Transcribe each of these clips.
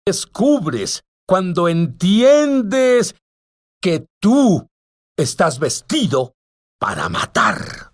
descubres, cuando entiendes que tú estás vestido para matar.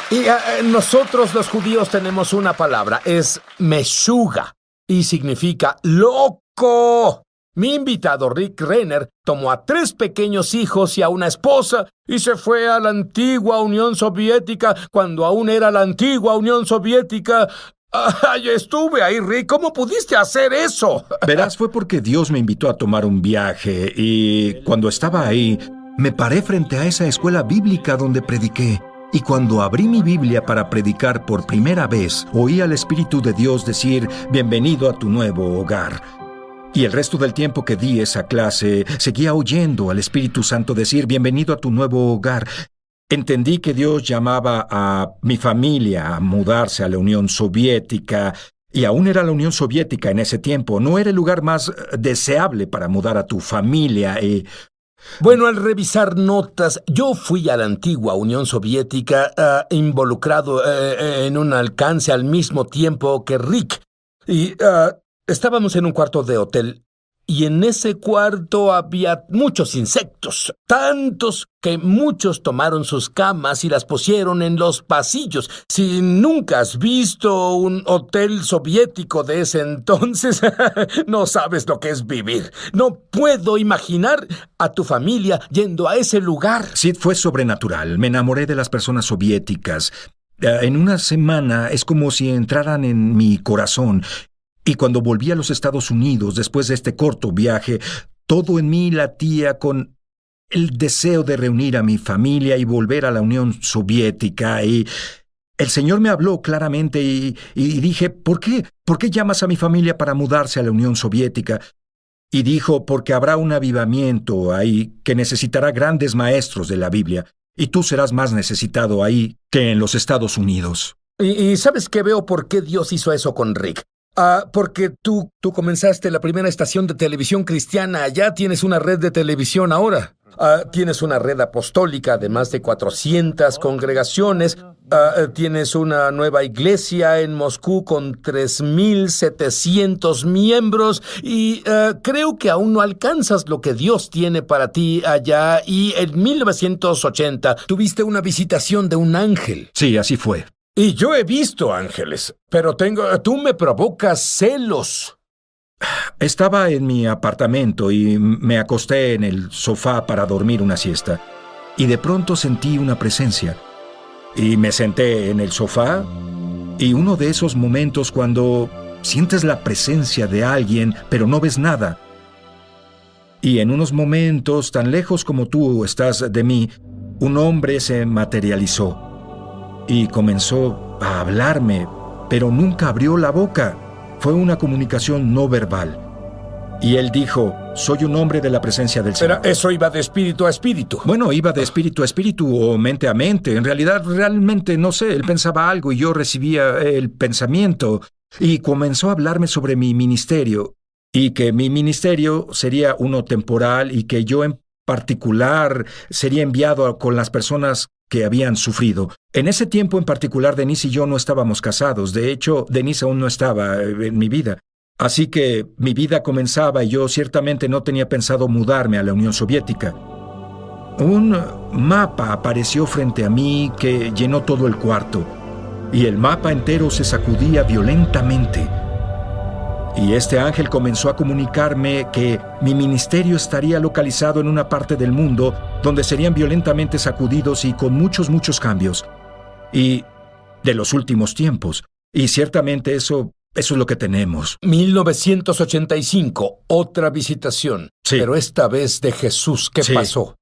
Y nosotros los judíos tenemos una palabra, es meshuga, y significa loco. Mi invitado Rick Renner tomó a 3 pequeños hijos y a una esposa y se fue a la antigua Unión Soviética cuando aún era la antigua Unión Soviética. ¡Ay, estuve ahí, Rick! ¿Cómo pudiste hacer eso? Verás, fue porque Dios me invitó a tomar un viaje y cuando estaba ahí, me paré frente a esa escuela bíblica donde prediqué. Y cuando abrí mi Biblia para predicar por primera vez, oí al Espíritu de Dios decir, bienvenido a tu nuevo hogar. Y el resto del tiempo que di esa clase, seguía oyendo al Espíritu Santo decir, bienvenido a tu nuevo hogar. Entendí que Dios llamaba a mi familia a mudarse a la Unión Soviética, y aún era la Unión Soviética en ese tiempo. No era el lugar más deseable para mudar a tu familia y... Bueno, al revisar notas, yo fui a la antigua Unión Soviética involucrado en un alcance al mismo tiempo que Rick. Y estábamos en un cuarto de hotel y en ese cuarto había muchos insectos, tantos que muchos tomaron sus camas y las pusieron en los pasillos. Si nunca has visto un hotel soviético de ese entonces, no sabes lo que es vivir. No puedo imaginar a tu familia yendo a ese lugar. Sí, fue sobrenatural. Me enamoré de las personas soviéticas. En una semana es como si entraran en mi corazón. Y cuando volví a los Estados Unidos, después de este corto viaje, todo en mí latía con el deseo de reunir a mi familia y volver a la Unión Soviética. Y el Señor me habló claramente y dije, ¿por qué? ¿Por qué llamas a mi familia para mudarse a la Unión Soviética? Y dijo, porque habrá un avivamiento ahí que necesitará grandes maestros de la Biblia. Y tú serás más necesitado ahí que en los Estados Unidos. Y ¿sabes qué? Veo por qué Dios hizo eso con Rick. Porque tú comenzaste la primera estación de televisión cristiana allá, tienes una red de televisión ahora. Tienes una red apostólica de más de 400 congregaciones. Tienes una nueva iglesia en Moscú con 3,700 miembros. Y creo que aún no alcanzas lo que Dios tiene para ti allá. Y en 1980 tuviste una visitación de un ángel. Sí, así fue. Y yo he visto ángeles, pero tú me provocas celos. Estaba en mi apartamento y me acosté en el sofá para dormir una siesta. Y de pronto sentí una presencia. Y me senté en el sofá. Y uno de esos momentos cuando sientes la presencia de alguien, pero no ves nada. Y en unos momentos, tan lejos como tú estás de mí, un hombre se materializó. Y comenzó a hablarme, pero nunca abrió la boca. Fue una comunicación no verbal. Y él dijo, soy un hombre de la presencia del Señor. Pero eso iba de espíritu a espíritu. Bueno, iba de espíritu a espíritu o mente a mente. En realidad, realmente, no sé, él pensaba algo y yo recibía el pensamiento. Y comenzó a hablarme sobre mi ministerio. Y que mi ministerio sería uno temporal y que yo en particular sería enviado con las personas que habían sufrido. En ese tiempo en particular, Denise y yo no estábamos casados. De hecho, Denise aún no estaba en mi vida. Así que mi vida comenzaba y yo ciertamente no tenía pensado mudarme a la Unión Soviética. Un mapa apareció frente a mí que llenó todo el cuarto, y el mapa entero se sacudía violentamente. Y este ángel comenzó a comunicarme que mi ministerio estaría localizado en una parte del mundo donde serían violentamente sacudidos y con muchos cambios. Y de los últimos tiempos. Y ciertamente eso es lo que tenemos. 1985, otra visitación. Sí. Pero esta vez de Jesús. ¿Qué pasó?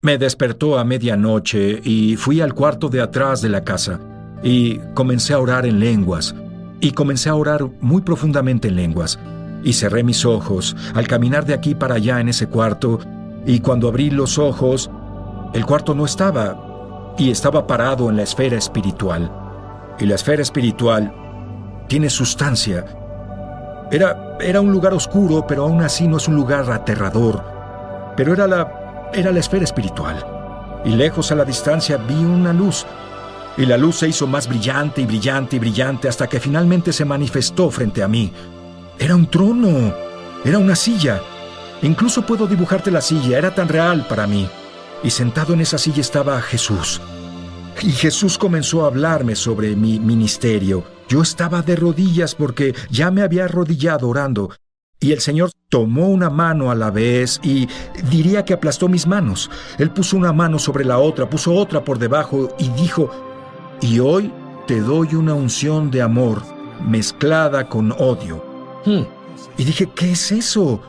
Me despertó a medianoche y fui al cuarto de atrás de la casa. Y comencé a orar en lenguas. Y comencé a orar muy profundamente en lenguas. Y cerré mis ojos al caminar de aquí para allá en ese cuarto. Y cuando abrí los ojos, el cuarto no estaba. Y estaba parado en la esfera espiritual. Y la esfera espiritual tiene sustancia. Era un lugar oscuro, pero aún así no es un lugar aterrador. Pero era la esfera espiritual. Y lejos a la distancia vi una luz. y la luz se hizo más brillante y brillante y brillante hasta que finalmente se manifestó frente a mí. Era un trono, era una silla. Incluso puedo dibujarte la silla, era tan real para mí. Y sentado en esa silla estaba Jesús. Y Jesús comenzó a hablarme sobre mi ministerio. Yo estaba de rodillas porque ya me había arrodillado orando. Y el Señor tomó una mano a la vez y diría que aplastó mis manos. Él puso una mano sobre la otra, puso otra por debajo y dijo: y hoy te doy una unción de amor mezclada con odio. Y dije: ¿qué es eso?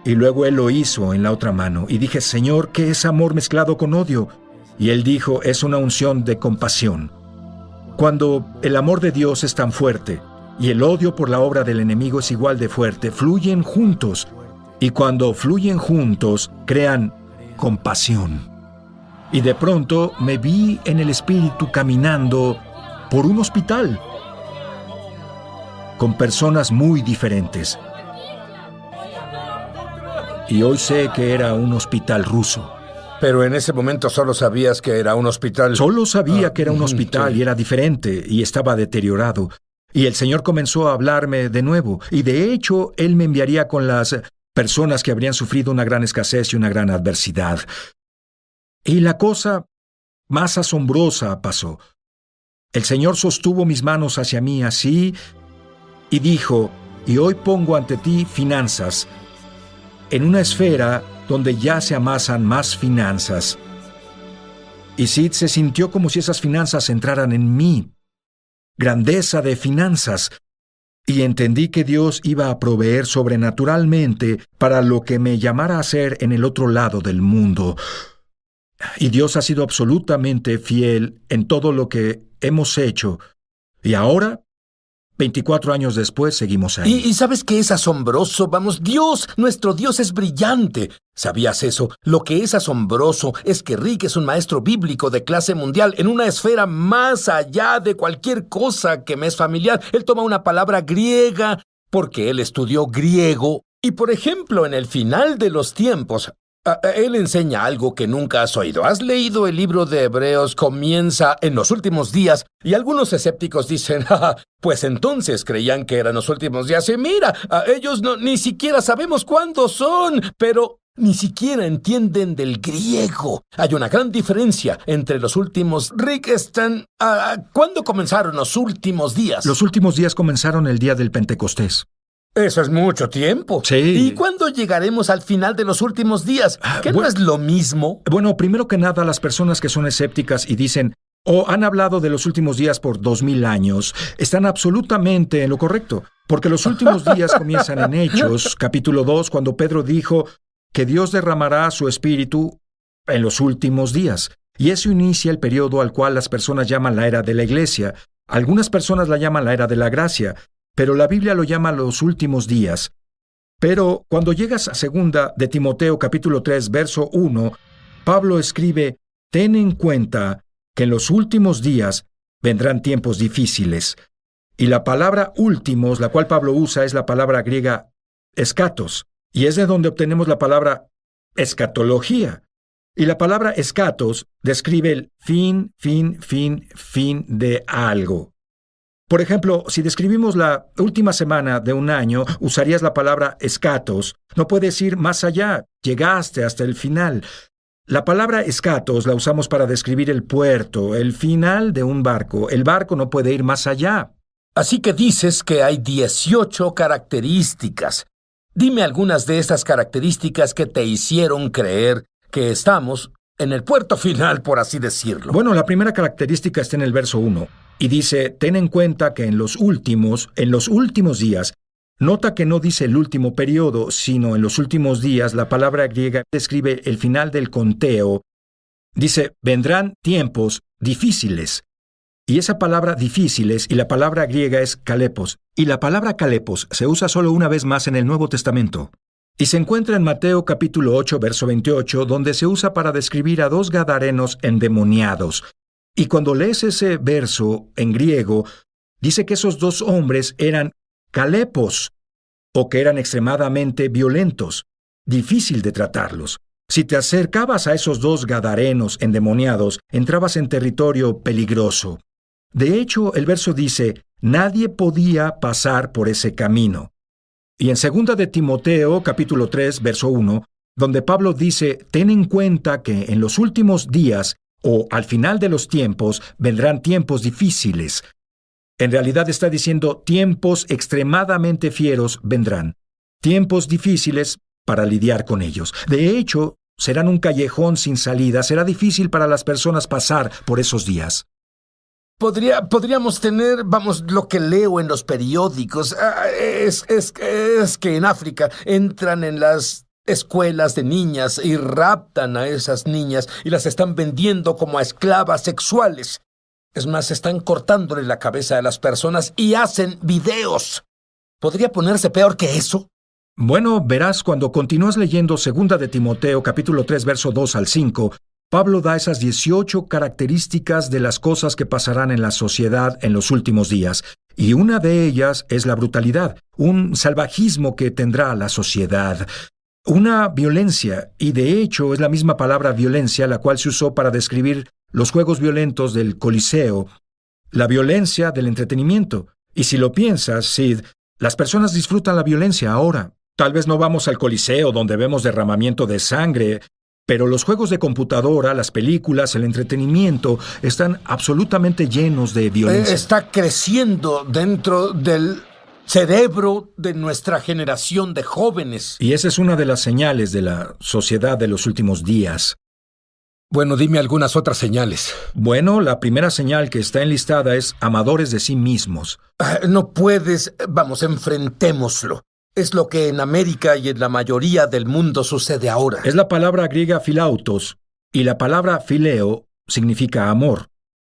Y luego Él lo hizo en la otra mano. Y dije: Señor, ¿qué es amor mezclado con odio? Y Él dijo: es una unción de compasión. Cuando el amor de Dios es tan fuerte y el odio por la obra del enemigo es igual de fuerte, fluyen juntos. Y cuando fluyen juntos, crean compasión. Y de pronto me vi en el espíritu caminando por un hospital con personas muy diferentes. Y hoy sé que era un hospital ruso. Pero en ese momento solo sabías que era un hospital. Solo sabía que era un hospital y era diferente y estaba deteriorado. Y el Señor comenzó a hablarme de nuevo. Y de hecho, Él me enviaría con las personas que habrían sufrido una gran escasez y una gran adversidad. Y la cosa más asombrosa pasó. El Señor sostuvo mis manos hacia mí así y dijo: y hoy pongo ante ti finanzas, en una esfera donde ya se amasan más finanzas. Y Sid se sintió como si esas finanzas entraran en mí. Grandeza de finanzas. Y entendí que Dios iba a proveer sobrenaturalmente para lo que me llamara a hacer en el otro lado del mundo. Y Dios ha sido absolutamente fiel en todo lo que hemos hecho. Y ahora, 24 años después, seguimos ahí. ¿Y sabes qué es asombroso? Vamos, nuestro Dios es brillante. ¿Sabías eso? Lo que es asombroso es que Rick es un maestro bíblico de clase mundial en una esfera más allá de cualquier cosa que me es familiar. Él toma una palabra griega porque él estudió griego. Y, por ejemplo, en el final de los tiempos, él enseña algo que nunca has oído. ¿Has leído el libro de Hebreos? Comienza en los últimos días y algunos escépticos dicen: pues entonces creían que eran los últimos días. Y mira, ellos ni siquiera sabemos cuándo son, pero ni siquiera entienden del griego. Hay una gran diferencia entre los últimos. Rick, ¿cuándo comenzaron los últimos días? Los últimos días comenzaron el día del Pentecostés. Eso es mucho tiempo. Sí. ¿Y cuándo llegaremos al final de los últimos días? ¿Qué no es lo mismo? Bueno, primero que nada, las personas que son escépticas y dicen o han hablado de los últimos días por 2000 años, están absolutamente en lo correcto. Porque los últimos días comienzan en Hechos, capítulo 2, cuando Pedro dijo que Dios derramará su espíritu en los últimos días. Y eso inicia el periodo al cual las personas llaman la era de la iglesia. Algunas personas la llaman la era de la gracia, pero la Biblia lo llama los últimos días. Pero cuando llegas a 2 de Timoteo capítulo 3, verso 1, Pablo escribe: ten en cuenta que en los últimos días vendrán tiempos difíciles. Y la palabra últimos, la cual Pablo usa, es la palabra griega escatos, y es de donde obtenemos la palabra escatología. Y la palabra escatos describe el fin de algo. Por ejemplo, si describimos la última semana de un año, usarías la palabra escatos. No puedes ir más allá, llegaste hasta el final. La palabra escatos la usamos para describir el puerto, el final de un barco. El barco no puede ir más allá. Así que dices que hay 18 características. Dime algunas de estas características que te hicieron creer que estamos en el puerto final, por así decirlo. Bueno, la primera característica está en el verso 1. Y dice: ten en cuenta que en los últimos días, nota que no dice el último periodo, sino en los últimos días. La palabra griega describe el final del conteo. Dice: vendrán tiempos difíciles. Y esa palabra difíciles y la palabra griega es kalepos. Y la palabra kalepos se usa solo una vez más en el Nuevo Testamento. Y se encuentra en Mateo capítulo 8, verso 28, donde se usa para describir a 2 gadarenos endemoniados. Y cuando lees ese verso en griego, dice que esos 2 hombres eran kalepos, o que eran extremadamente violentos, difícil de tratarlos. Si te acercabas a esos dos gadarenos endemoniados, entrabas en territorio peligroso. De hecho, el verso dice, nadie podía pasar por ese camino. Y en 2 de Timoteo, capítulo 3, verso 1, donde Pablo dice, ten en cuenta que en los últimos días, o al final de los tiempos, vendrán tiempos difíciles. En realidad está diciendo, tiempos extremadamente fieros vendrán. Tiempos difíciles para lidiar con ellos. De hecho, serán un callejón sin salida. Será difícil para las personas pasar por esos días. Podríamos tener, lo que leo en los periódicos, es que en África entran en las escuelas de niñas y raptan a esas niñas y las están vendiendo como a esclavas sexuales. Es más, están cortándole la cabeza a las personas y hacen videos. ¿Podría ponerse peor que eso? Bueno, verás, cuando continúas leyendo 2 de Timoteo, capítulo 3, verso 2 al 5, Pablo da esas 18 características de las cosas que pasarán en la sociedad en los últimos días, y una de ellas es la brutalidad, un salvajismo que tendrá la sociedad, una violencia, y de hecho es la misma palabra violencia la cual se usó para describir los juegos violentos del Coliseo, la violencia del entretenimiento. Y si lo piensas, Sid, las personas disfrutan la violencia ahora. Tal vez no vamos al Coliseo donde vemos derramamiento de sangre, pero los juegos de computadora, las películas, el entretenimiento están absolutamente llenos de violencia. Está creciendo dentro del cerebro de nuestra generación de jóvenes. Y esa es una de las señales de la sociedad de los últimos días. Bueno, dime algunas otras señales. Bueno, la primera señal que está enlistada es amadores de sí mismos. No puedes, enfrentémoslo. Es lo que en América y en la mayoría del mundo sucede ahora. Es la palabra griega philautos, y la palabra phileo significa amor.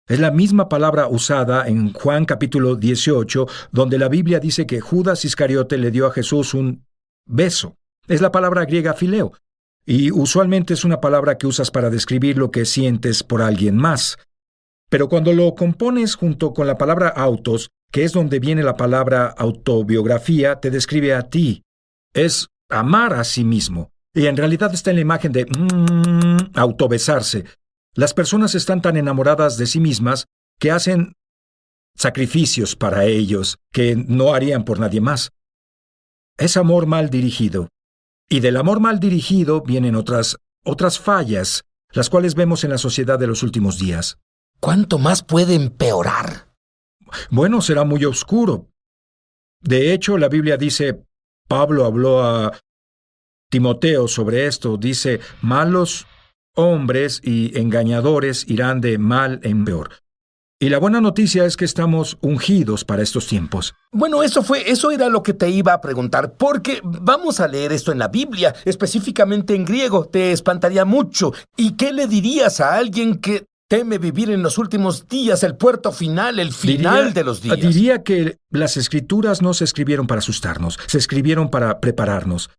Es la misma palabra usada en Juan capítulo 18, donde la Biblia dice que Judas Iscariote le dio a Jesús un beso. Es la palabra griega phileo, y usualmente es una palabra que usas para describir lo que sientes por alguien más. Pero cuando lo compones junto con la palabra autos, que es donde viene la palabra autobiografía, te describe a ti. Es amar a sí mismo. Y en realidad está en la imagen de autobesarse. Las personas están tan enamoradas de sí mismas que hacen sacrificios para ellos que no harían por nadie más. Es amor mal dirigido. Y del amor mal dirigido vienen otras fallas, las cuales vemos en la sociedad de los últimos días. ¿Cuánto más puede empeorar? Bueno, será muy oscuro. De hecho, la Biblia dice, Pablo habló a Timoteo sobre esto, dice, malos hombres y engañadores irán de mal en peor. Y la buena noticia es que estamos ungidos para estos tiempos. Bueno, eso era lo que te iba a preguntar, porque vamos a leer esto en la Biblia, específicamente en griego, te espantaría mucho. ¿Y qué le dirías a alguien que teme vivir en los últimos días, el puerto final, el final de los días? Diría que las Escrituras no se escribieron para asustarnos, se escribieron para prepararnos.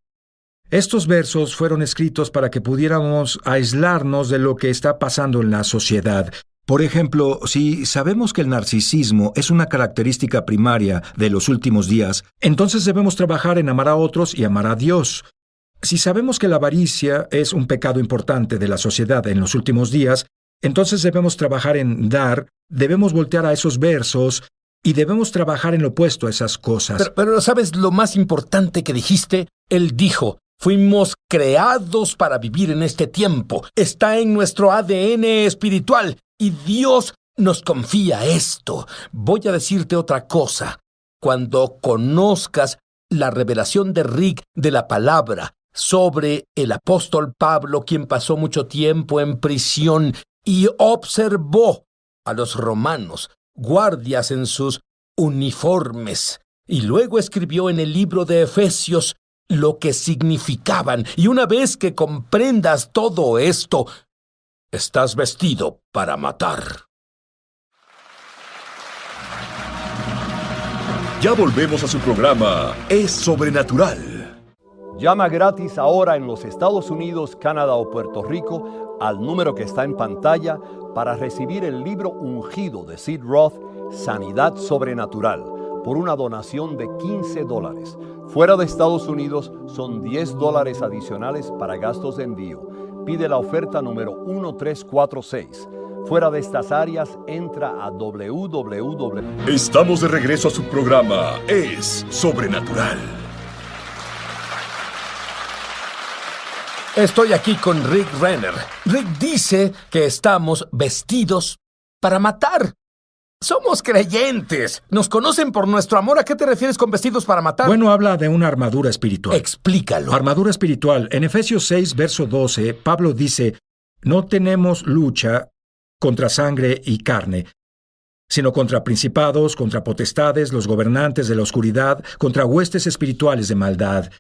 Estos versos fueron escritos para que pudiéramos aislarnos de lo que está pasando en la sociedad. Por ejemplo, si sabemos que el narcisismo es una característica primaria de los últimos días, entonces debemos trabajar en amar a otros y amar a Dios. Si sabemos que la avaricia es un pecado importante de la sociedad en los últimos días, entonces debemos trabajar en dar, debemos voltear a esos versos y debemos trabajar en lo opuesto a esas cosas. Pero ¿sabes lo más importante que dijiste? Él dijo, fuimos creados para vivir en este tiempo. Está en nuestro ADN espiritual y Dios nos confía esto. Voy a decirte otra cosa. Cuando conozcas la revelación de Rick de la palabra sobre el apóstol Pablo, quien pasó mucho tiempo en prisión y observó a los romanos, guardias en sus uniformes, y luego escribió en el libro de Efesios lo que significaban. Y una vez que comprendas todo esto, estás vestido para matar. Ya volvemos a su programa Es Sobrenatural. Llama gratis ahora en los Estados Unidos, Canadá o Puerto Rico al número que está en pantalla para recibir el libro ungido de Sid Roth, Sanidad Sobrenatural, por una donación de $15. Fuera de Estados Unidos son $10 adicionales para gastos de envío. Pide la oferta número 1346. Fuera de estas áreas, entra a www. Estamos de regreso a su programa Es Sobrenatural. Estoy aquí con Rick Renner. Rick dice que estamos vestidos para matar. Somos creyentes. Nos conocen por nuestro amor. ¿A qué te refieres con vestidos para matar? Bueno, habla de una armadura espiritual. Explícalo. Armadura espiritual. En Efesios 6, verso 12, Pablo dice, no tenemos lucha contra sangre y carne, sino contra principados, contra potestades, los gobernantes de la oscuridad, contra huestes espirituales de maldad.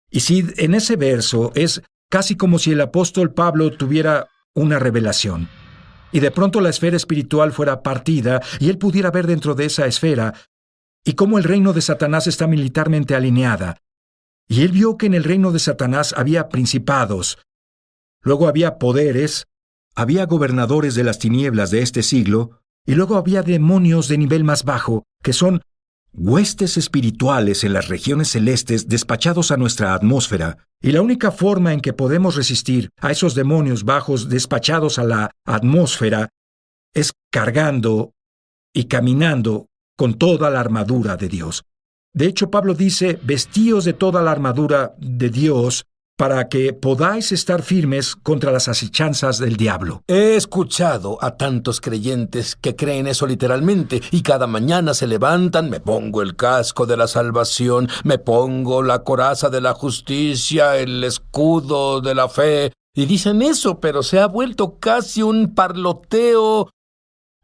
Y si en ese verso es casi como si el apóstol Pablo tuviera una revelación, y de pronto la esfera espiritual fuera partida y él pudiera ver dentro de esa esfera y cómo el reino de Satanás está militarmente alineada. Y él vio que en el reino de Satanás había principados, luego había poderes, había gobernadores de las tinieblas de este siglo, y luego había demonios de nivel más bajo, que son huestes espirituales en las regiones celestes despachados a nuestra atmósfera. Y la única forma en que podemos resistir a esos demonios bajos despachados a la atmósfera es cargando y caminando con toda la armadura de Dios. De hecho, Pablo dice, vestíos de toda la armadura de Dios para que podáis estar firmes contra las asechanzas del diablo. He escuchado a tantos creyentes que creen eso literalmente y cada mañana se levantan, me pongo el casco de la salvación, me pongo la coraza de la justicia, el escudo de la fe, y dicen eso, pero se ha vuelto casi un parloteo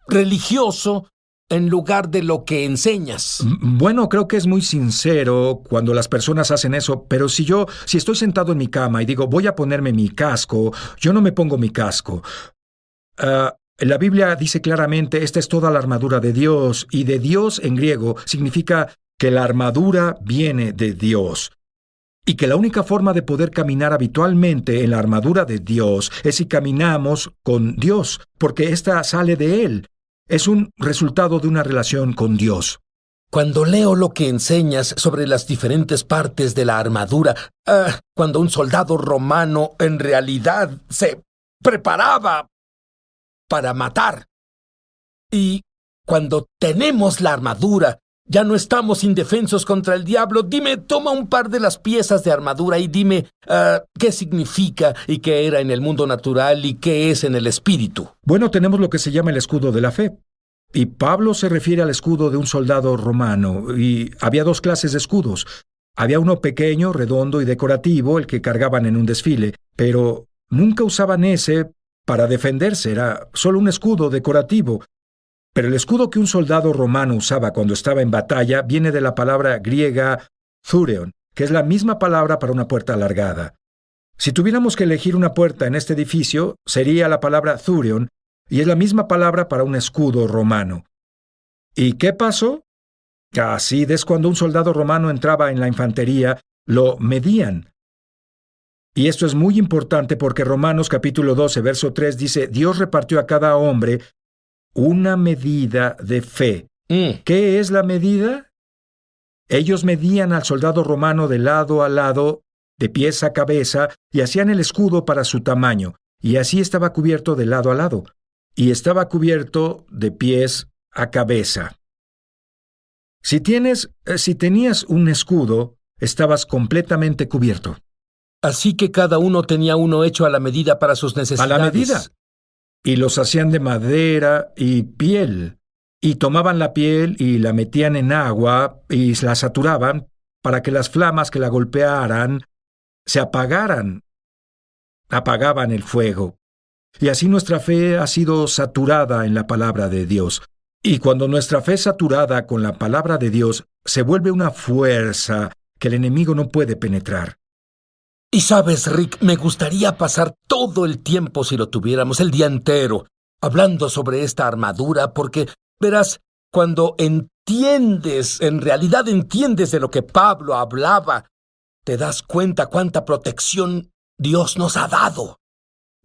religioso en lugar de lo que enseñas. Bueno, creo que es muy sincero cuando las personas hacen eso, pero si estoy sentado en mi cama y digo, voy a ponerme mi casco, yo no me pongo mi casco. La Biblia dice claramente, esta es toda la armadura de Dios, y de Dios en griego significa que la armadura viene de Dios. Y que la única forma de poder caminar habitualmente en la armadura de Dios es si caminamos con Dios, porque esta sale de Él. Es un resultado de una relación con Dios. Cuando leo lo que enseñas sobre las diferentes partes de la armadura, cuando un soldado romano en realidad se preparaba para matar, y cuando tenemos la armadura, ya no estamos indefensos contra el diablo. Dime, toma un par de las piezas de armadura y dime qué significa y qué era en el mundo natural y qué es en el espíritu. Bueno, tenemos lo que se llama el escudo de la fe. Y Pablo se refiere al escudo de un soldado romano. Y había dos clases de escudos. Había uno pequeño, redondo y decorativo, el que cargaban en un desfile. Pero nunca usaban ese para defenderse. Era solo un escudo decorativo. Pero el escudo que un soldado romano usaba cuando estaba en batalla viene de la palabra griega thureon, que es la misma palabra para una puerta alargada. Si tuviéramos que elegir una puerta en este edificio, sería la palabra thureon, y es la misma palabra para un escudo romano. ¿Y qué pasó? Así es cuando un soldado romano entraba en la infantería, lo medían. Y esto es muy importante porque Romanos capítulo 12, verso 3 dice, Dios repartió a cada hombre una medida de fe. ¿Qué es la medida? Ellos medían al soldado romano de lado a lado, de pies a cabeza, y hacían el escudo para su tamaño, y así estaba cubierto de lado a lado, y estaba cubierto de pies a cabeza. Si tenías un escudo, estabas completamente cubierto. Así que cada uno tenía uno hecho a la medida para sus necesidades. A la medida. Y los hacían de madera y piel. Y tomaban la piel y la metían en agua y la saturaban para que las flamas que la golpearan se apagaran. Apagaban el fuego. Y así nuestra fe ha sido saturada en la palabra de Dios. Y cuando nuestra fe es saturada con la palabra de Dios, se vuelve una fuerza que el enemigo no puede penetrar. Y sabes, Rick, me gustaría pasar todo el tiempo, si lo tuviéramos, el día entero, hablando sobre esta armadura, porque, verás, cuando entiendes, en realidad entiendes de lo que Pablo hablaba, te das cuenta cuánta protección Dios nos ha dado.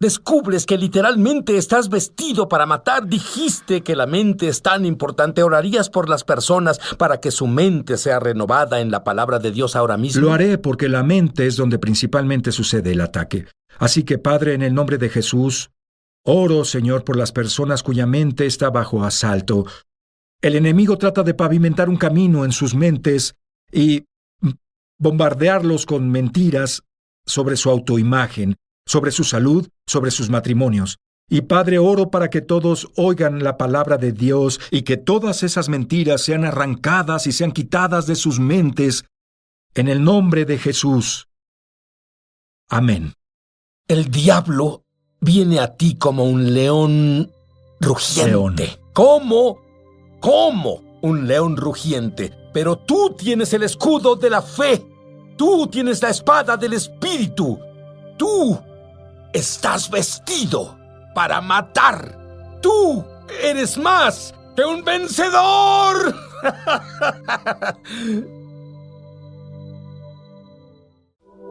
descubres que literalmente estás vestido para matar. Dijiste que la mente es tan importante. ¿Orarías por las personas para que su mente sea renovada en la palabra de Dios ahora mismo? Lo haré porque la mente es donde principalmente sucede el ataque. Así que, Padre, en el nombre de Jesús, oro, Señor, por las personas cuya mente está bajo asalto. El enemigo trata de pavimentar un camino en sus mentes y bombardearlos con mentiras sobre su autoimagen, sobre su salud, sobre sus matrimonios. Y Padre, oro para que todos oigan la palabra de Dios y que todas esas mentiras sean arrancadas y sean quitadas de sus mentes en el nombre de Jesús. Amén. El diablo viene a ti como un león rugiente. León. ¿Cómo un león rugiente? Pero tú tienes el escudo de la fe. Tú tienes la espada del Espíritu. Tú estás vestido para matar. Tú eres más que un vencedor.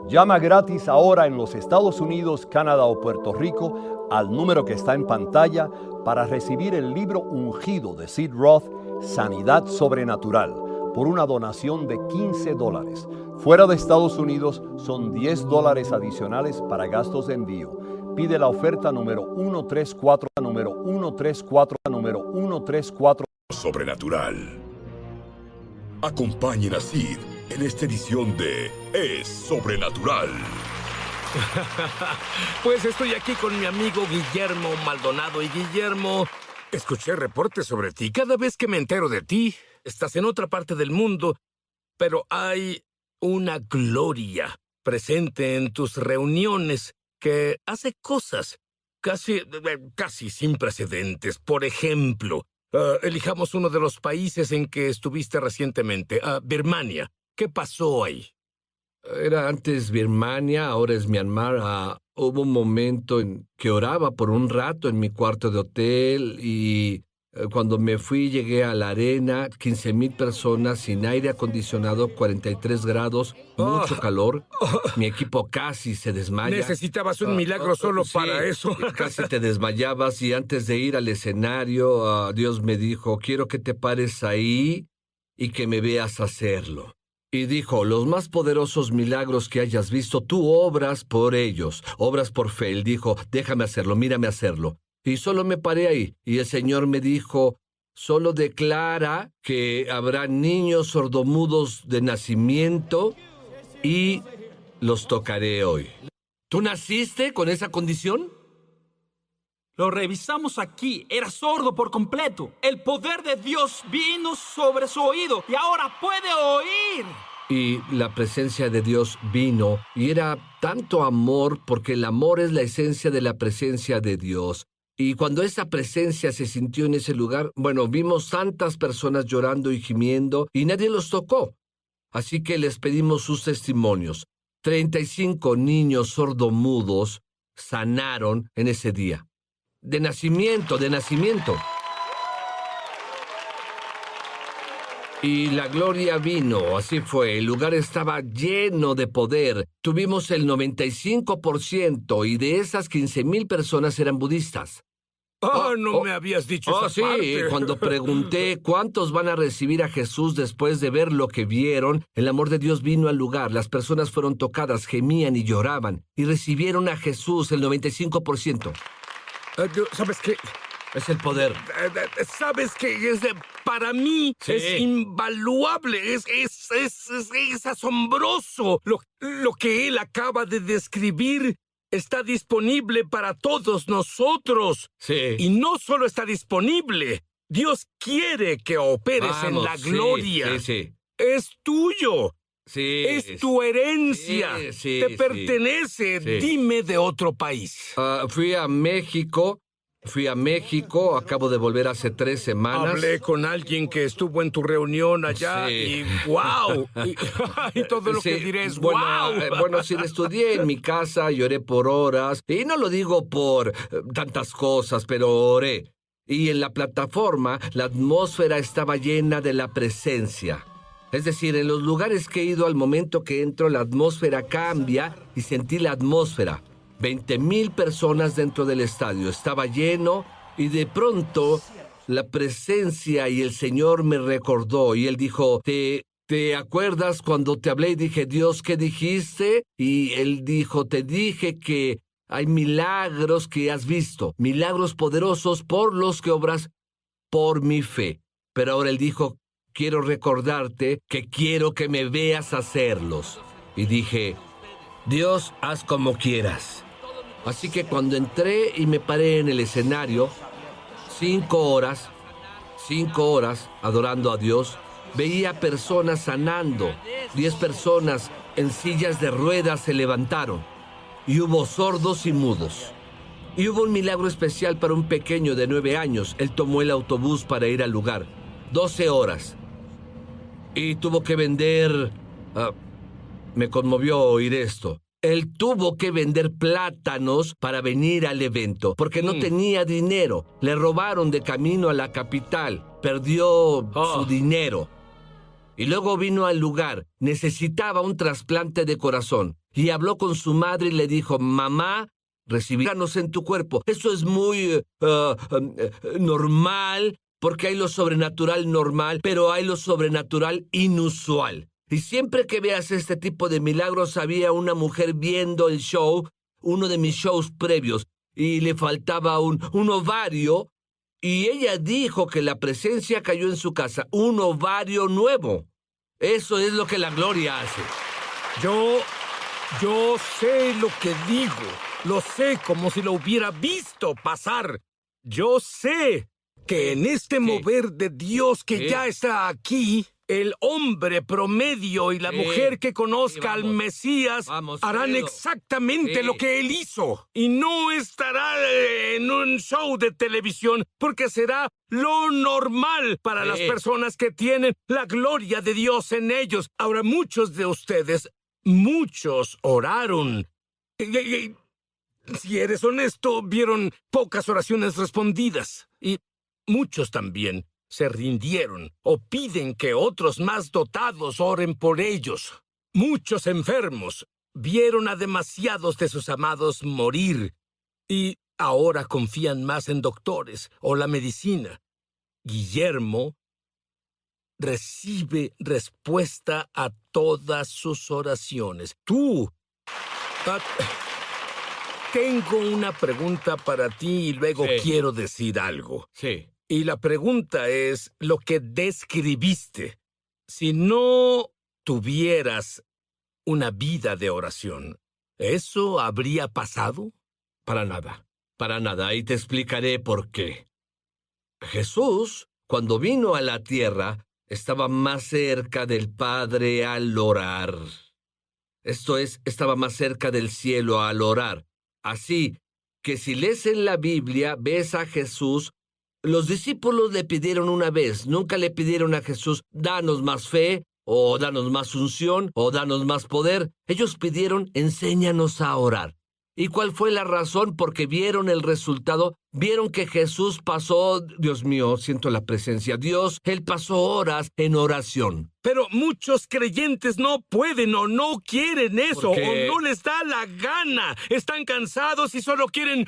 Llama gratis ahora en los Estados Unidos, Canadá o Puerto Rico al número que está en pantalla para recibir el libro ungido de Sid Roth, Sanidad Sobrenatural, por una donación de $15. Fuera de Estados Unidos son $10 adicionales para gastos de envío. Pide la oferta número 134, número 134. Sobrenatural. Acompañen a Sid en esta edición de Es Sobrenatural. Pues estoy aquí con mi amigo Guillermo Maldonado. Y Guillermo, escuché reportes sobre ti. Cada vez que me entero de ti, estás en otra parte del mundo, pero hay una gloria presente en tus reuniones que hace cosas casi sin precedentes. Por ejemplo, elijamos uno de los países en que estuviste recientemente, Birmania. ¿Qué pasó ahí? Era antes Birmania, ahora es Myanmar. Hubo un momento en que oraba por un rato en mi cuarto de hotel y cuando me fui llegué a la arena, 15,000 personas sin aire acondicionado, 43 grados, mucho calor. Mi equipo casi se desmaya. Necesitabas un milagro solo sí, para eso. Casi te desmayabas y antes de ir al escenario, Dios me dijo, quiero que te pares ahí y que me veas hacerlo. Y dijo, los más poderosos milagros que hayas visto, tú obras por ellos, obras por fe. Él dijo, déjame hacerlo, mírame hacerlo. Y solo me paré ahí, y el Señor me dijo, solo declara que habrá niños sordomudos de nacimiento y los tocaré hoy. ¿Tú naciste con esa condición? Lo revisamos aquí, era sordo por completo. El poder de Dios vino sobre su oído y ahora puede oír. Y la presencia de Dios vino, y era tanto amor, porque el amor es la esencia de la presencia de Dios. Y cuando esa presencia se sintió en ese lugar, vimos tantas personas llorando y gimiendo, y nadie los tocó. Así que les pedimos sus testimonios. 35 niños sordomudos sanaron en ese día. De nacimiento. Y la gloria vino, así fue. El lugar estaba lleno de poder. Tuvimos el 95% y de esas 15,000 personas eran budistas. No me habías dicho esa sí, parte. Cuando pregunté cuántos van a recibir a Jesús después de ver lo que vieron, el amor de Dios vino al lugar. Las personas fueron tocadas, gemían y lloraban. Y recibieron a Jesús el 95%. ¿Sabes qué? Es el poder. ¿Sabes qué? Para mí Sí. es invaluable, es asombroso. Lo que él acaba de describir está disponible para todos nosotros. Sí. Y no solo está disponible, Dios quiere que operes en la gloria. Sí. Es tuyo. Sí. Es tu herencia. Sí, Te pertenece. Sí. Dime de otro país. Fui a México, acabo de volver hace 3 semanas. Hablé con alguien que estuvo en tu reunión allá Sí. y ¡wow! Y todo lo que diré es ¡wow! Sí, estudié en mi casa, lloré por horas, y no lo digo por tantas cosas, pero oré. Y en la plataforma, la atmósfera estaba llena de la presencia. Es decir, en los lugares que he ido, al momento que entro, la atmósfera cambia y sentí la atmósfera. 20,000 personas dentro del estadio. Estaba lleno y de pronto la presencia y el Señor me recordó y Él dijo, ¿Te acuerdas cuando te hablé y dije, Dios, ¿qué dijiste? Y Él dijo, te dije que hay milagros que has visto, milagros poderosos por los que obras por mi fe. Pero ahora Él dijo, quiero recordarte que quiero que me veas hacerlos. Y dije, Dios, haz como quieras. Así que cuando entré y me paré en el escenario, 5 horas adorando a Dios, veía personas sanando. 10 personas en sillas de ruedas se levantaron. Y hubo sordos y mudos. Y hubo un milagro especial para un pequeño de 9 años. Él tomó el autobús para ir al lugar. 12 horas. Y tuvo que vender... me conmovió oír esto. Él tuvo que vender plátanos para venir al evento, porque no tenía dinero. Le robaron de camino a la capital. Perdió su dinero. Y luego vino al lugar. Necesitaba un trasplante de corazón. Y habló con su madre y le dijo, mamá, recibí órganos en tu cuerpo. Eso es muy normal, porque hay lo sobrenatural normal, pero hay lo sobrenatural inusual. Y siempre que veas este tipo de milagros, había una mujer viendo el show, uno de mis shows previos, y le faltaba un ovario, y ella dijo que la presencia cayó en su casa, un ovario nuevo. Eso es lo que la gloria hace. Yo sé lo que digo. Lo sé como si lo hubiera visto pasar. Yo sé que en este mover de Dios que ya está aquí, el hombre promedio y la mujer que conozca al Mesías harán exactamente lo que Él hizo. Y no estará en un show de televisión, porque será lo normal para las personas que tienen la gloria de Dios en ellos. Ahora, muchos de ustedes, muchos oraron. Si eres honesto, vieron pocas oraciones respondidas. Y muchos también se rindieron o piden que otros más dotados oren por ellos. Muchos enfermos vieron a demasiados de sus amados morir y ahora confían más en doctores o la medicina. Guillermo recibe respuesta a todas sus oraciones. Tengo una pregunta para ti y luego quiero decir algo. Sí. Y la pregunta es lo que describiste. Si no tuvieras una vida de oración, ¿eso habría pasado? Para nada. Y te explicaré por qué. Jesús, cuando vino a la tierra, estaba más cerca del Padre al orar. Esto es, estaba más cerca del cielo al orar. Así que si lees en la Biblia, ves a Jesús. Los discípulos le pidieron una vez, nunca le pidieron a Jesús, danos más fe, o danos más unción, o danos más poder. Ellos pidieron, enséñanos a orar. ¿Y cuál fue la razón? Porque vieron el resultado, vieron que Jesús pasó, Dios mío, siento la presencia, Dios, Él pasó horas en oración. Pero muchos creyentes no pueden o no quieren eso, o no les da la gana. Están cansados y solo quieren...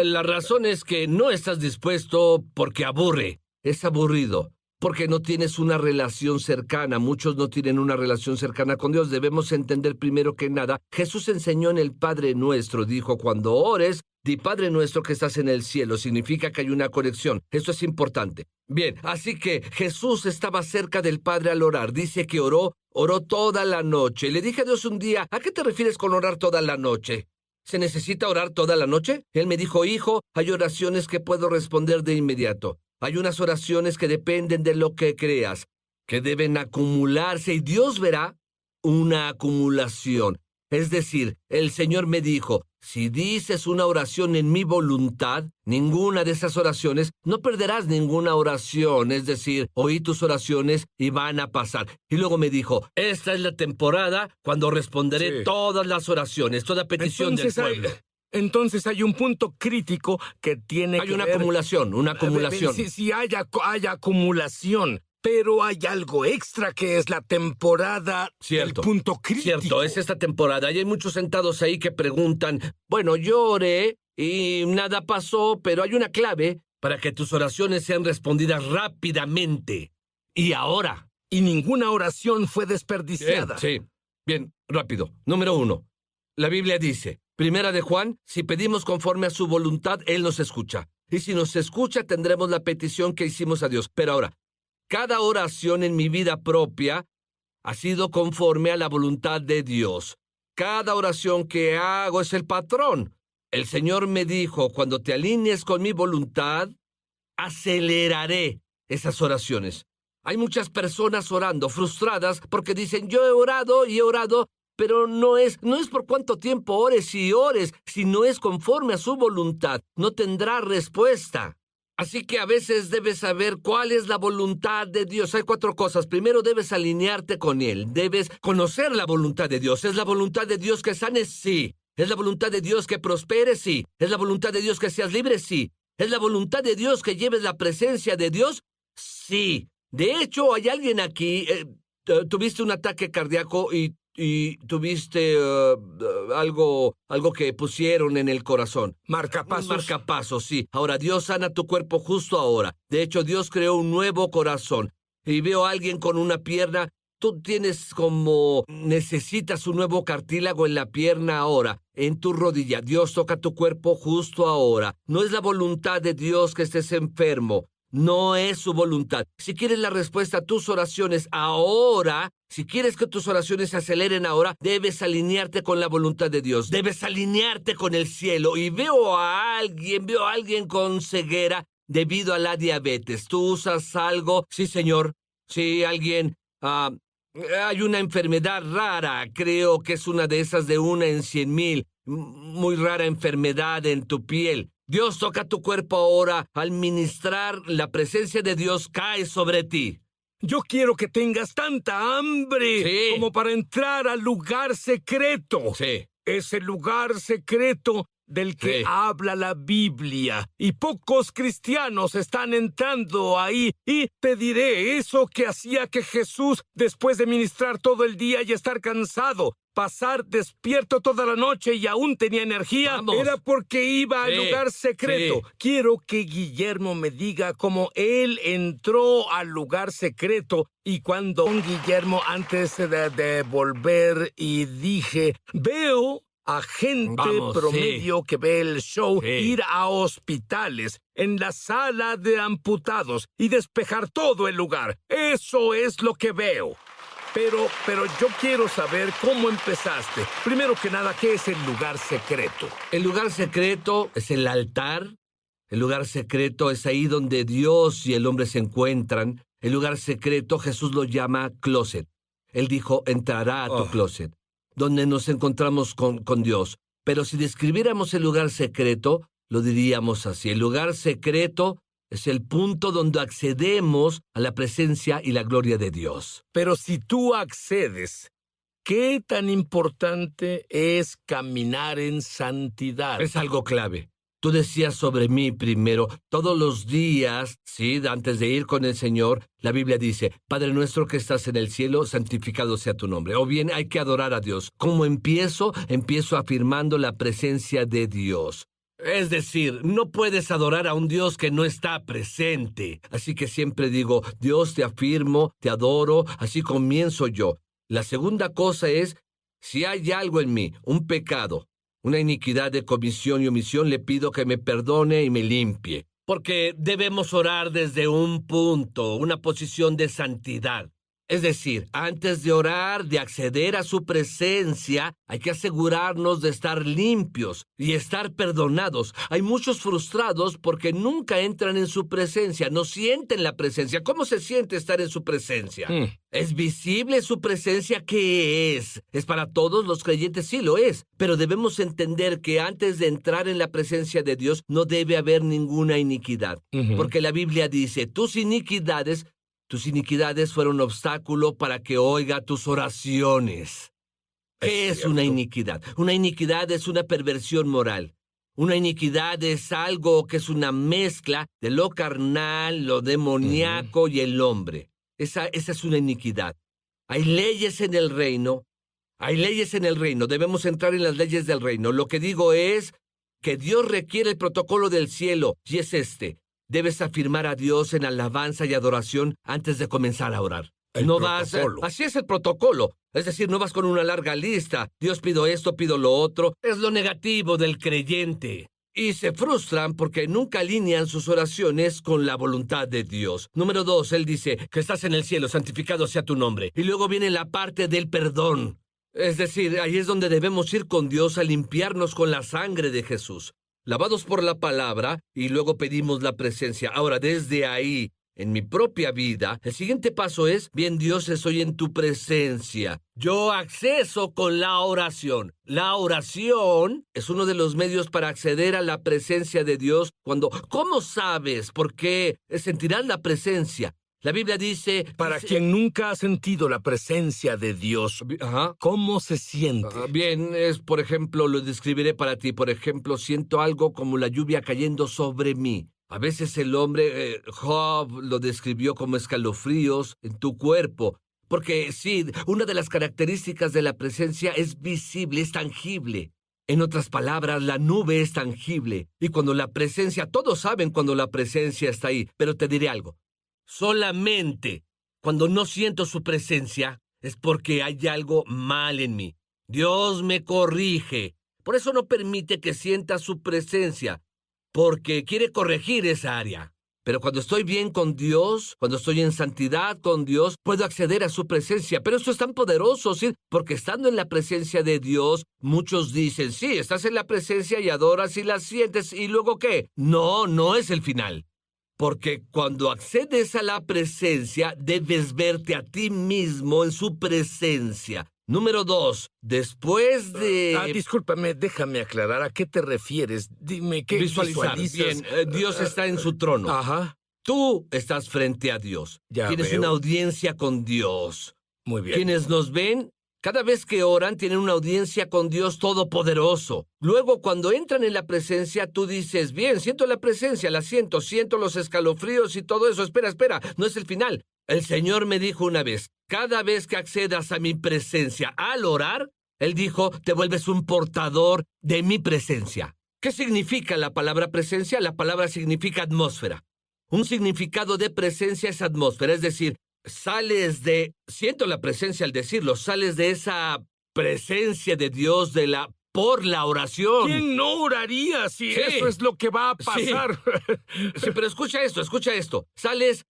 La razón es que no estás dispuesto porque aburre, es aburrido. Porque no tienes una relación cercana. Muchos no tienen una relación cercana con Dios. Debemos entender primero que nada, Jesús enseñó en el Padre Nuestro. Dijo, cuando ores, di Padre Nuestro que estás en el cielo. Significa que hay una conexión. Esto es importante. Bien, así que Jesús estaba cerca del Padre al orar. Dice que oró toda la noche. Le dije a Dios un día, ¿a qué te refieres con orar toda la noche? ¿Se necesita orar toda la noche? Él me dijo, hijo, hay oraciones que puedo responder de inmediato. Hay unas oraciones que dependen de lo que creas, que deben acumularse y Dios verá una acumulación. Es decir, el Señor me dijo, si dices una oración en mi voluntad, ninguna de esas oraciones, no perderás ninguna oración. Es decir, oí tus oraciones y van a pasar. Y luego me dijo, esta es la temporada cuando responderé todas las oraciones, toda petición del pueblo. Entonces hay un punto crítico que tiene que ver... Hay una acumulación. Si hay acumulación, Pero hay algo extra que es la temporada Cierto. del punto crítico. Cierto, es esta temporada y hay muchos sentados ahí que preguntan, bueno, yo oré y nada pasó, pero hay una clave para que tus oraciones sean respondidas rápidamente. Y ahora. Y ninguna oración fue desperdiciada. Sí. Bien, rápido. Número 1. La Biblia dice, Primera de Juan, si pedimos conforme a su voluntad, Él nos escucha. Y si nos escucha, tendremos la petición que hicimos a Dios. Pero ahora, cada oración en mi vida propia ha sido conforme a la voluntad de Dios. Cada oración que hago es el patrón. El Señor me dijo, cuando te alinees con mi voluntad, aceleraré esas oraciones. Hay muchas personas orando, frustradas, porque dicen, yo he orado y he orado, pero no es por cuánto tiempo ores y ores, si no es conforme a su voluntad, no tendrá respuesta. Así que a veces debes saber cuál es la voluntad de Dios. Hay 4 cosas. Primero, debes alinearte con Él. Debes conocer la voluntad de Dios. ¿Es la voluntad de Dios que sanes? Sí. ¿Es la voluntad de Dios que prosperes? Sí. ¿Es la voluntad de Dios que seas libre? Sí. ¿Es la voluntad de Dios que lleves la presencia de Dios? Sí. De hecho, hay alguien aquí, tuviste un ataque cardíaco y tuviste algo que pusieron en el corazón. Marcapasos. Marcapasos, sí. Ahora, Dios sana tu cuerpo justo ahora. De hecho, Dios creó un nuevo corazón. Y veo a alguien con una pierna. Tú necesitas un nuevo cartílago en la pierna ahora, en tu rodilla. Dios toca tu cuerpo justo ahora. No es la voluntad de Dios que estés enfermo. No es su voluntad. Si quieres la respuesta a tus oraciones ahora, si quieres que tus oraciones se aceleren ahora, debes alinearte con la voluntad de Dios. Debes alinearte con el cielo. Y veo a alguien con ceguera debido a la diabetes. ¿Tú usas algo? Sí, señor. Sí, alguien. Hay una enfermedad rara. Creo que es una de esas de 1 en 100,000. Muy rara enfermedad en tu piel. Dios toca tu cuerpo ahora. Al ministrar, la presencia de Dios cae sobre ti. Yo quiero que tengas tanta hambre como para entrar al lugar secreto. Sí. Ese lugar secreto del que habla la Biblia. Y pocos cristianos están entrando ahí. Y te diré eso que hacía que Jesús, después de ministrar todo el día y estar cansado, pasar despierto toda la noche y aún tenía energía, Vamos. era porque iba al lugar secreto. Sí. Quiero que Guillermo me diga cómo él entró al lugar secreto. Y cuando Guillermo, antes de volver, y dije, veo a gente promedio que ve el show ir a hospitales, en la sala de amputados y despejar todo el lugar. Eso es lo que veo. Pero yo quiero saber cómo empezaste. Primero que nada, ¿qué es el lugar secreto? El lugar secreto es el altar. El lugar secreto es ahí donde Dios y el hombre se encuentran. El lugar secreto Jesús lo llama closet. Él dijo, entrará a tu closet, donde nos encontramos con Dios. Pero si describiéramos el lugar secreto, lo diríamos así. El lugar secreto es el punto donde accedemos a la presencia y la gloria de Dios. Pero si tú accedes, ¿qué tan importante es caminar en santidad? Es algo clave. Tú decías sobre mí primero, todos los días, sí, antes de ir con el Señor, la Biblia dice, Padre nuestro que estás en el cielo, santificado sea tu nombre. O bien hay que adorar a Dios. ¿Cómo empiezo? Empiezo afirmando la presencia de Dios. Es decir, no puedes adorar a un Dios que no está presente. Así que siempre digo, Dios, te afirmo, te adoro, así comienzo yo. La segunda cosa es, si hay algo en mí, un pecado, una iniquidad de comisión y omisión, le pido que me perdone y me limpie. Porque debemos orar desde un punto, una posición de santidad. Es decir, antes de orar, de acceder a su presencia, hay que asegurarnos de estar limpios y estar perdonados. Hay muchos frustrados porque nunca entran en su presencia, no sienten la presencia. ¿Cómo se siente estar en su presencia? ¿Es visible su presencia? ¿Qué es? ¿Es para todos los creyentes? Sí, lo es. Pero debemos entender que antes de entrar en la presencia de Dios, no debe haber ninguna iniquidad. Porque la Biblia dice, tus iniquidades fueron obstáculo para que oiga tus oraciones. ¿Qué es una iniquidad? Una iniquidad es una perversión moral. Una iniquidad es algo que es una mezcla de lo carnal, lo demoníaco y el hombre. Esa es una iniquidad. Hay leyes en el reino. Hay leyes en el reino. Debemos entrar en las leyes del reino. Lo que digo es que Dios requiere el protocolo del cielo, y es este. Debes afirmar a Dios en alabanza y adoración antes de comenzar a orar. Así es el protocolo. Es decir, no vas con una larga lista. Dios, pido esto, pido lo otro. Es lo negativo del creyente. Y se frustran porque nunca alinean sus oraciones con la voluntad de Dios. Número 2, Él dice, que estás en el cielo, santificado sea tu nombre. Y luego viene la parte del perdón. Es decir, ahí es donde debemos ir con Dios a limpiarnos con la sangre de Jesús. Lavados por la palabra y luego pedimos la presencia. Ahora, desde ahí, en mi propia vida, el siguiente paso es, bien Dios, estoy en tu presencia. Yo acceso con la oración. La oración es uno de los medios para acceder a la presencia de Dios. ¿Cómo sabes? ¿Por qué sentirás la presencia? La Biblia dice... Para quien nunca ha sentido la presencia de Dios, ¿cómo se siente? Bien, por ejemplo, lo describiré para ti. Por ejemplo, siento algo como la lluvia cayendo sobre mí. A veces el hombre, Job, lo describió como escalofríos en tu cuerpo. Porque sí, una de las características de la presencia es visible, es tangible. En otras palabras, la nube es tangible. Y cuando la presencia, todos saben cuando la presencia está ahí. Pero te diré algo. Solamente cuando no siento su presencia es porque hay algo mal en mí. Dios me corrige. Por eso no permite que sienta su presencia, porque quiere corregir esa área. Pero cuando estoy bien con Dios, cuando estoy en santidad con Dios, puedo acceder a su presencia. Pero esto es tan poderoso, ¿sí? Porque estando en la presencia de Dios, muchos dicen, sí, estás en la presencia y adoras y la sientes, ¿y luego qué? No es el final. Porque cuando accedes a la presencia, debes verte a ti mismo en su presencia. Número 2, después de... Discúlpame, déjame aclarar. ¿A qué te refieres? Dime, ¿qué visualizas? Bien, Dios está en su trono. Ajá. Tú estás frente a Dios. Tienes una audiencia con Dios. Muy bien. Quienes nos ven, cada vez que oran, tienen una audiencia con Dios Todopoderoso. Luego, cuando entran en la presencia, tú dices, bien, siento la presencia, la siento los escalofríos y todo eso. Espera, no es el final. El Señor me dijo una vez, cada vez que accedas a mi presencia al orar, Él dijo, te vuelves un portador de mi presencia. ¿Qué significa la palabra presencia? La palabra significa atmósfera. Un significado de presencia es atmósfera, es decir, siento la presencia al decirlo, sales de esa presencia de Dios por la oración. ¿Quién no oraría si eso es lo que va a pasar? Sí, pero escucha esto. Sales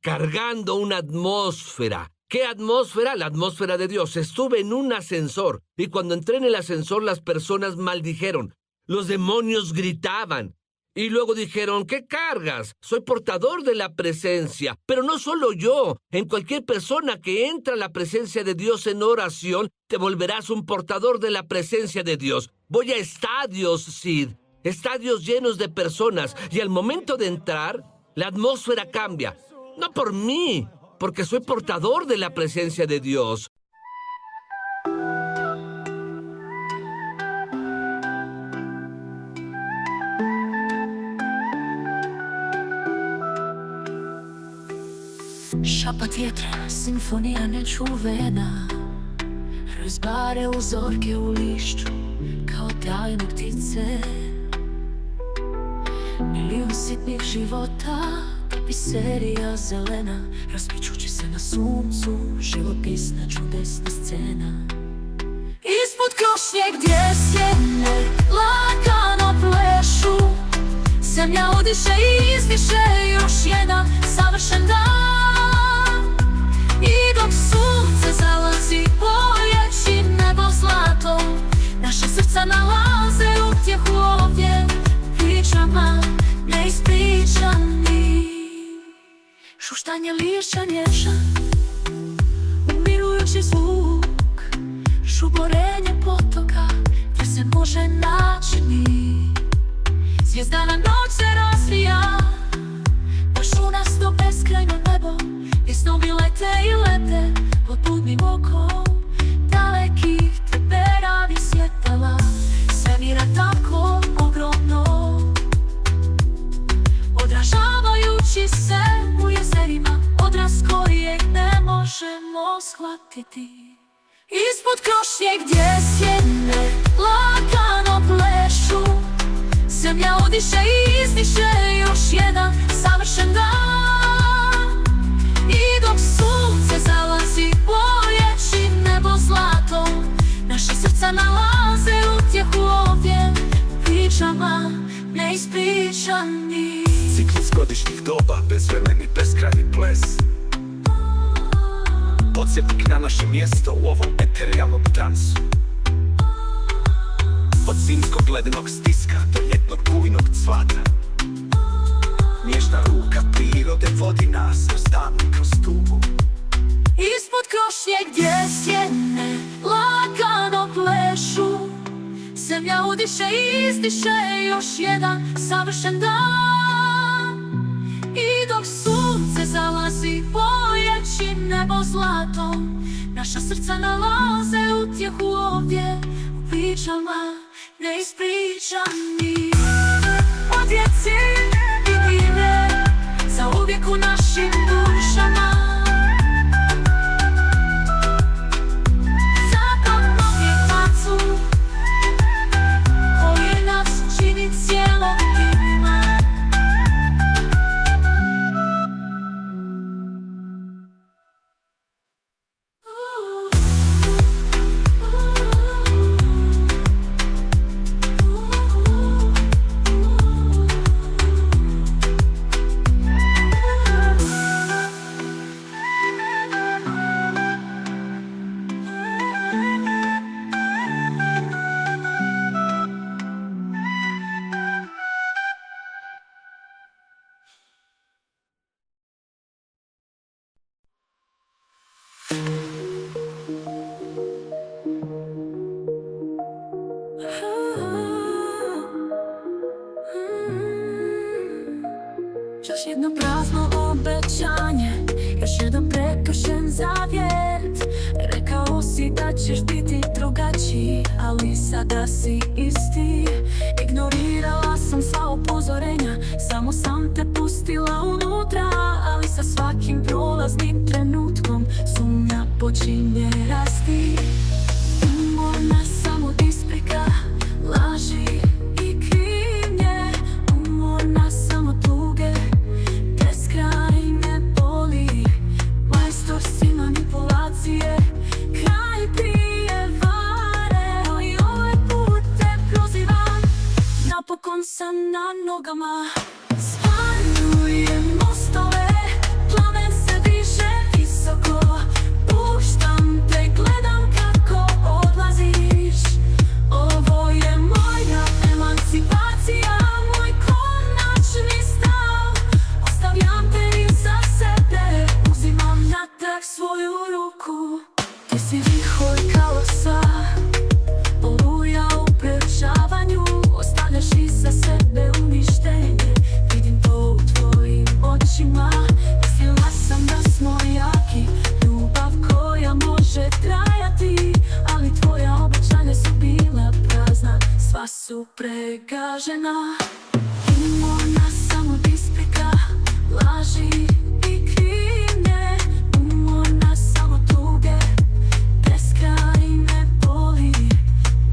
cargando una atmósfera. ¿Qué atmósfera? La atmósfera de Dios. Estuve en un ascensor y cuando entré en el ascensor las personas maldijeron. Los demonios gritaban. Y luego dijeron, ¿qué cargas? Soy portador de la presencia. Pero no solo yo. En cualquier persona que entra a la presencia de Dios en oración, te volverás un portador de la presencia de Dios. Voy a estadios, Sid. Estadios llenos de personas. Y al momento de entrar, la atmósfera cambia. No por mí, porque soy portador de la presencia de Dios. Šapat vjetra, simfonija nečuvena, razbare uzorke u lišću kao tajne ptice. Milion sitnih života, tapiserija zelena, raspičući se na suncu, živopisna čudesna scena. Ispod krošnje gdje sjene lagano plešu, zemlja udiše i izdiše još jedan savršen dan. I dok sunce zalazi, bojeći nebo zlatom, naša srca nalaze utjehu ovdje pričama neispričanih. Šuštanje lišća nježan, umirujući zvuk, žuborenje potoka gdje se može naći mir. Zvijezdana noć se razvija, baš u nas to beskrajno nebo, gdje snovi lete i lete pod budnim okom dalekih teberavi svjetala. Svemira tako ogromno, odražavajući se u jezerima, odraz kojeg ne shvatiti. Ispod krošnje gdje sjene lagano plešu, zemlja udiše i izdiše još jedan savršen dan. I dok sunce zalazi bojeći nebo zlatom, naša srca nalaze utjehu ovdje pričama neispričanih. Ciklus godišnjih doba, bezvremeni, beskrajni ples, podsjetnik na naše mjesto u ovom eterijalnom transu. Od zimskog ledenog stiska do ljetnog bujnog cvata, nježna ruka prirode vodi nas kroz dan i kroz tugu. Ispod krošnje gdje sjene lagano plešu, zemlja udiše i izdiše još jedan savršen dan. I dok sunce zalazi bojeći nebo zlatom, naša srca nalaze utjehu ovdje u pričama neispričanih. O djeci i divne, zauvijek u našim dušama. Zato mnogi tacu koji nas čini cijelotima. Još jedno prazno obećanje, još jedan prekršen zavjet. Rekao si da ćeš biti drugačiji, ali sada si isti. Ignorirala sam sva upozorenja, samo sam te pustila unutra. Ali sa svakim prolaznim trenutkom sumnja počinje rasti. Umorna sam od isprika, laži i krivnje. Umorna sam od tuge, beskraj me boli. Majstor si manipulacije, kraj prijevare. Ali ovaj put te prozivam, napokon sam na nogama. Spaljujem mostove, plamen se diže visoko. Puštam te, gledam kako odlaziš. Ovo je moja emancipacija, moj konačni stav. Ostavljam te iza sebe, uzimam natrag svoju ruku. Ti si vihor kaosa, oluja u preučavanju. Ostavljaš iza sebe uništenje, vidim to u tvojim očima. Mislila sam da smo jaki, ljubav koja može trajati. Ali tvoja obećanja su bila prazna, sva su pregažena. Umorna sam od isprika, laži i krivnje. Umorna sam od tuge, beskraj me boli.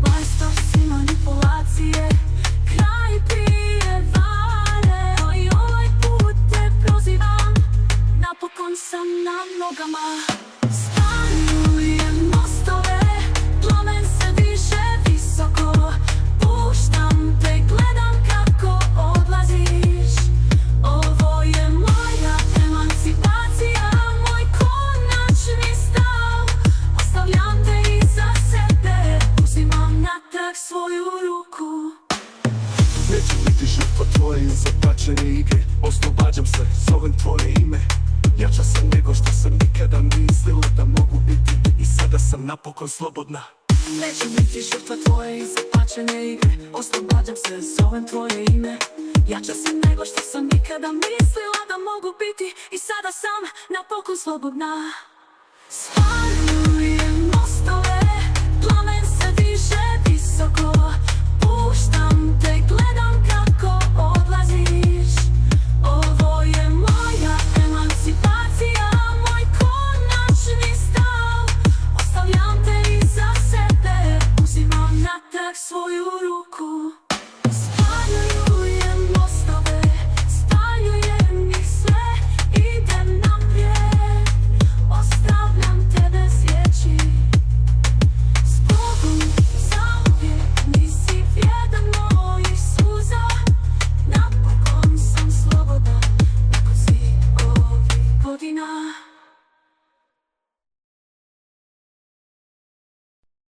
Majstor si manipulacije, kraj prijevare. Ali ovaj put te prozivam, napokon sam na nogama. Spaljujem mostove, plamen se diže visoko. Puštam te, gledam kako odlaziš. Ovo je moja emancipacija, moj konačni stav. Ostavljam te iza sebe, uzimam natrag svoju ruku. Neću biti žrtva tvoje zapačene igre, oslobađam se, zovem tvoje ime. Jača sam nego što sam nikada mislila da mogu biti, i sada sam napokon slobodna. Neću biti žrtva tvoje zapačene igre, oslobađam se, zovem tvoje ime. Jača sam nego što sam nikada mislila da mogu biti, i sada sam napokon slobodna. Spaljujem mostove, plamen se diže visoko. Puštam te, gledam kako odlaziš. Ovo je moja emancipacija, moj konačni stav. wina.